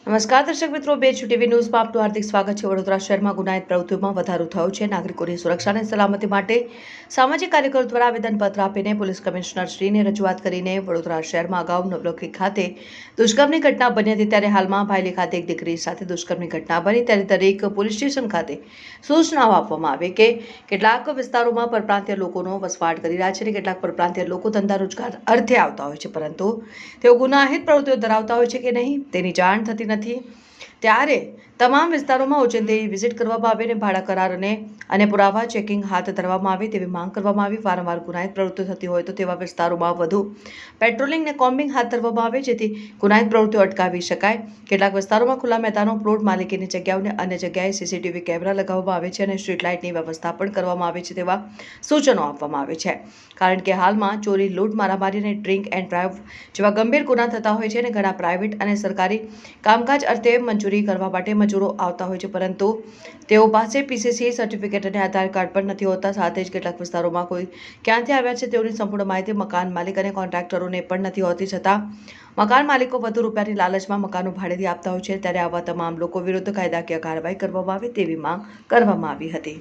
નમસ્કાર દર્શક મિત્રો, બે ટીવી ન્યૂઝમાં આપનું હાર્દિક સ્વાગત છે। વડોદરા શહેરમાં ગુનાહિત પ્રવૃત્તિઓમાં વધારો થયો છે। નાગરિકોની સુરક્ષા અને સલામતી માટે સામાજિક કાર્યકરો દ્વારા આવેદનપત્ર આપીને પોલીસ કમિશનર શ્રીને રજૂઆત કરીને વડોદરા શહેરમાં અગાઉ નવલખી ખાતે દુષ્કર્મની ઘટના બની હતી, ત્યારે હાલમાં ભાયલી ખાતે એક દીકરી સાથે દુષ્કર્મની ઘટના બની ત્યારે દરેક પોલીસ સ્ટેશન ખાતે સૂચનાઓ આપવામાં આવે કે કેટલાક વિસ્તારોમાં પરપ્રાંતીય લોકોનો વસવાટ કરી રહ્યા છે અને કેટલાક પરપ્રાંતીય લોકો ધંધા રોજગાર અર્થે આવતા હોય છે, પરંતુ તેઓ ગુનાહિત પ્રવૃત્તિઓ ધરાવતા હોય છે કે નહીં તેની જાણ થતી નથી। ત્યારે તમામ વિસ્તારોમાં ઓચિંતી વિઝિટ કરવામાં આવે અને ભાડા કરાર અને પુરાવા ચેકિંગ હાથ ધરવામાં આવે તેવી માંગ કરવામાં આવી। વારંવાર ગુનાહિત પ્રવૃત્તિઓ થતી હોય તો તેવા વિસ્તારોમાં વધુ પેટ્રોલિંગ અને કોમ્બિંગ હાથ ધરવામાં આવે જેથી ગુનાહિત પ્રવૃત્તિઓ અટકાવી શકાય। કેટલાક વિસ્તારોમાં ખુલ્લા મેદાનો, પ્લોટ માલિકીની જગ્યાઓને અન્ય જગ્યાએ સીસીટીવી કેમેરા લગાવવામાં આવે છે અને સ્ટ્રીટ લાઇટની વ્યવસ્થા પણ કરવામાં આવે છે તેવા સૂચનો આપવામાં આવે છે, કારણ કે હાલમાં ચોરી, લૂંટ, મારામારી અને ડ્રિંક એન્ડ ડ્રાઈવ જેવા ગંભીર ગુના થતા હોય છે અને ઘણા પ્રાઇવેટ અને સરકારી કામકાજ અર્થે મંજૂરી કરવા માટે મજૂરો આવતા હોય છે, પરંતુ તેઓ પાસે પીસીસી સર્ટિફિકેટ અને આધાર કાર્ડ પણ નથી હોતા। સાથે જ કેટલાક વિસ્તારોમાં કોઈ ક્યાંથી આવ્યા છે તેઓની સંપૂર્ણ માહિતી મકાન માલિક અને કોન્ટ્રાક્ટરોને પણ નથી હોતી, છતાં મકાન માલિકો વધુ રૂપિયાની લાલચમાં મકાનો ભાડેથી આપતા હોય છે। ત્યારે આવા તમામ લોકો વિરુદ્ધ કાયદાકીય કાર્યવાહી કરવામાં આવે તેવી માંગ કરવામાં આવી હતી।